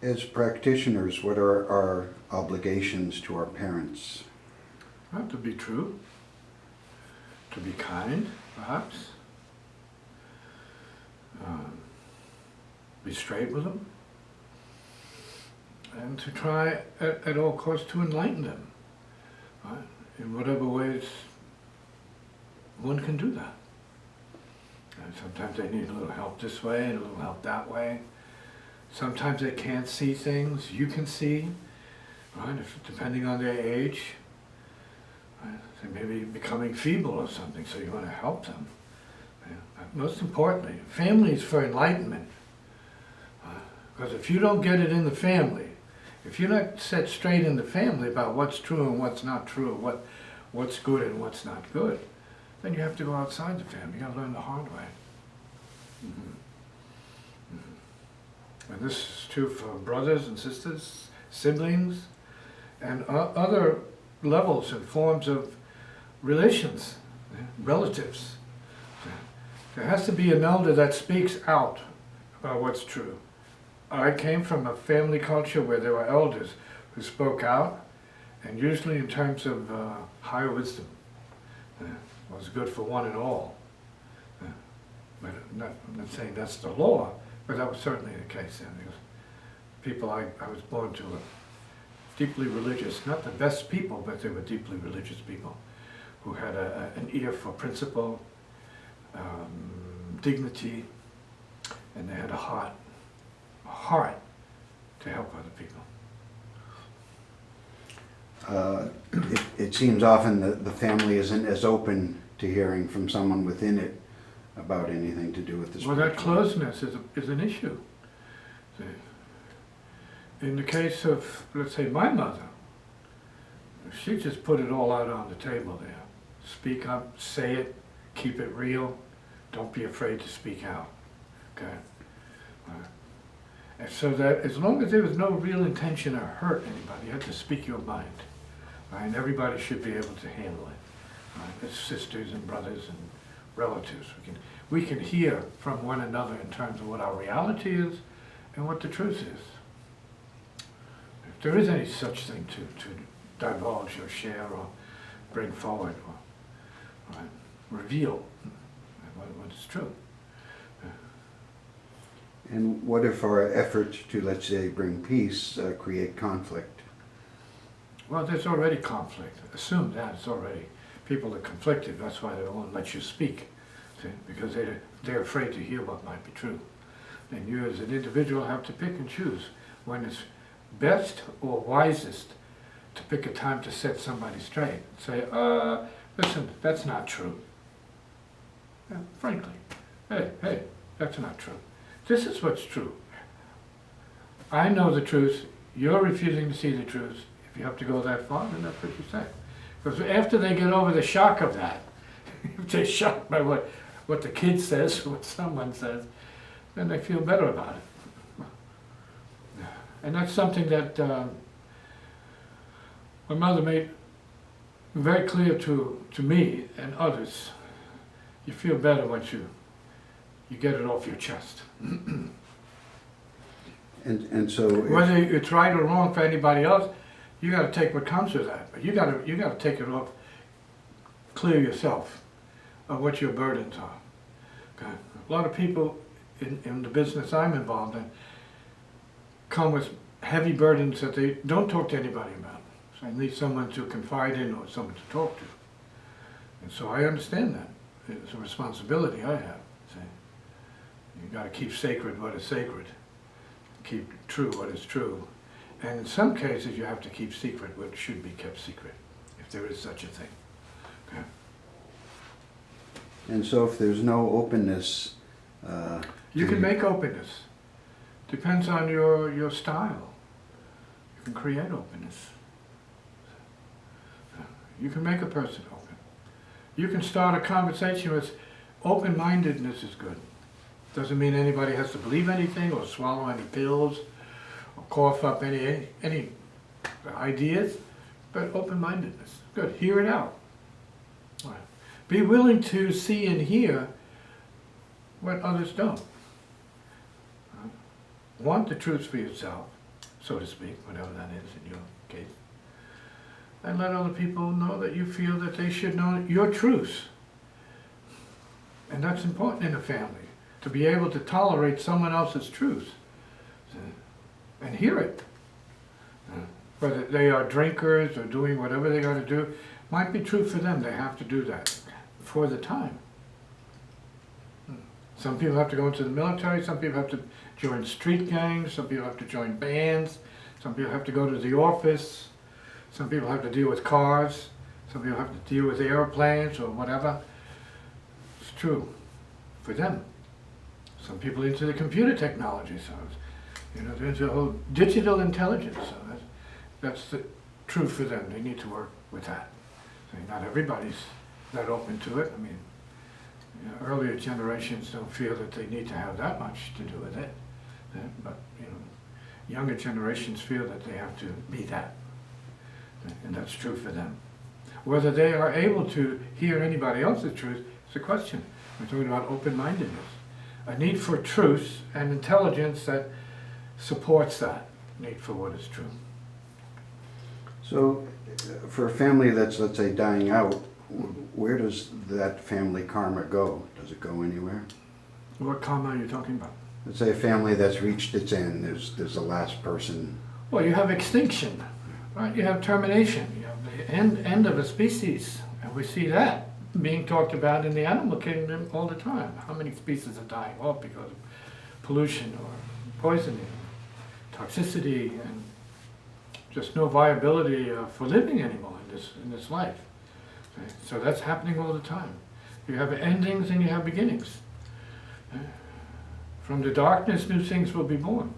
As practitioners, what are our obligations to our parents? Well, to be true, to be kind, perhaps, be straight with them, and to try at all costs to enlighten them, right? In whatever ways one can do that. And sometimes they need a little help this way and a little help that way. Sometimes they can't see things you can see, right? Depending on their age. Right? They may be becoming feeble or something, so you want to help them. Yeah. Most importantly, family is for enlightenment. Because if you don't get it in the family, if you're not set straight in the family about what's true and what's not true, what's good and what's not good, then you have to go outside the family. You got to learn the hard way. Mm-hmm. Mm-hmm. And this is true for brothers and sisters, siblings, and other levels and forms of relations, relatives. There has to be an elder that speaks out about what's true. I came from a family culture where there were elders who spoke out, and usually in terms of higher wisdom. Was good for one and all. But I'm not saying that's the law, but that was certainly the case then. Because people I was born to were deeply religious, not the best people, but they were deeply religious people who had an ear for principle, dignity, and they had a heart to help other people. It seems often that the family isn't as open to hearing from someone within it about anything to do with this. Well, that closeness is an issue. See? In the case of, let's say, my mother, she just put it all out on the table there. Speak up, say it, keep it real, don't be afraid to speak out. Okay? And so that as long as there was no real intention to hurt anybody, you had to speak your mind. Right? And everybody should be able to handle it. Right? As sisters and brothers and relatives. We can hear from one another in terms of what our reality is and what the truth is. If there is any such thing to divulge or share or bring forward or reveal what is true. And what if our effort to, let's say, bring peace create conflict? Well, there's already conflict. Assume that it's already. People are conflicted. That's why they won't let you speak. See? Because they're afraid to hear what might be true. And you as an individual have to pick and choose when it's best or wisest to pick a time to set somebody straight. Say, listen, that's not true. Yeah, frankly, hey, that's not true. This is what's true. I know the truth. You're refusing to see the truth. If you have to go that far, then that's what you say. Because after they get over the shock of that, if they're shocked by what the kid says or what someone says, then they feel better about it. And that's something that my mother made very clear to me and others. You feel better once you get it off your chest. And so whether it's right or wrong for anybody else, you got to take what comes with that. But you got to take it off, clear yourself of what your burdens are. Okay? A lot of people in the business I'm involved in come with heavy burdens that they don't talk to anybody about. So I need someone to confide in or someone to talk to. And so I understand that. It's a responsibility I have. See? You got to keep sacred what is sacred. Keep true what is true. And in some cases you have to keep secret what should be kept secret, if there is such a thing. Okay? And so if there's no openness... you can make openness. Depends on your style. You can create openness. You can make a person open. You can start a conversation with open-mindedness is good. Doesn't mean anybody has to believe anything or swallow any pills or cough up any ideas, but open-mindedness. Good. Hear it out. All right. Be willing to see and hear what others don't. Want the truth for yourself, so to speak, whatever that is in your case. And let other people know that you feel that they should know your truths. And that's important in a family, to be able to tolerate someone else's truth and hear it. Whether they are drinkers or doing whatever they got to do, might be true for them. They have to do that for the time. Some people have to go into the military, some people have to join street gangs, some people have to join bands, some people have to go to the office, some people have to deal with cars, some people have to deal with airplanes or whatever. It's true for them. Some people into the computer technology, so there's a whole digital intelligence, so that's true for them. They need to work with that. So not everybody's that open to it. I mean, earlier generations don't feel that they need to have that much to do with it, but younger generations feel that they have to be that, and that's true for them. Whether they are able to hear anybody else's truth is a question. We're talking about open-mindedness, a need for truth and intelligence that supports that need for what is true. So, for a family that's, let's say, dying out, where does that family karma go? Does it go anywhere? What karma are you talking about? Let's say a family that's reached its end, there's the last person. Well, you have extinction, right? You have termination. You have the end of a species, and we see that being talked about in the animal kingdom all the time. How many species are dying off because of pollution or poisoning, toxicity, and just no viability for living anymore in this life. Okay? So that's happening all the time. You have endings and you have beginnings. From the darkness, new things will be born.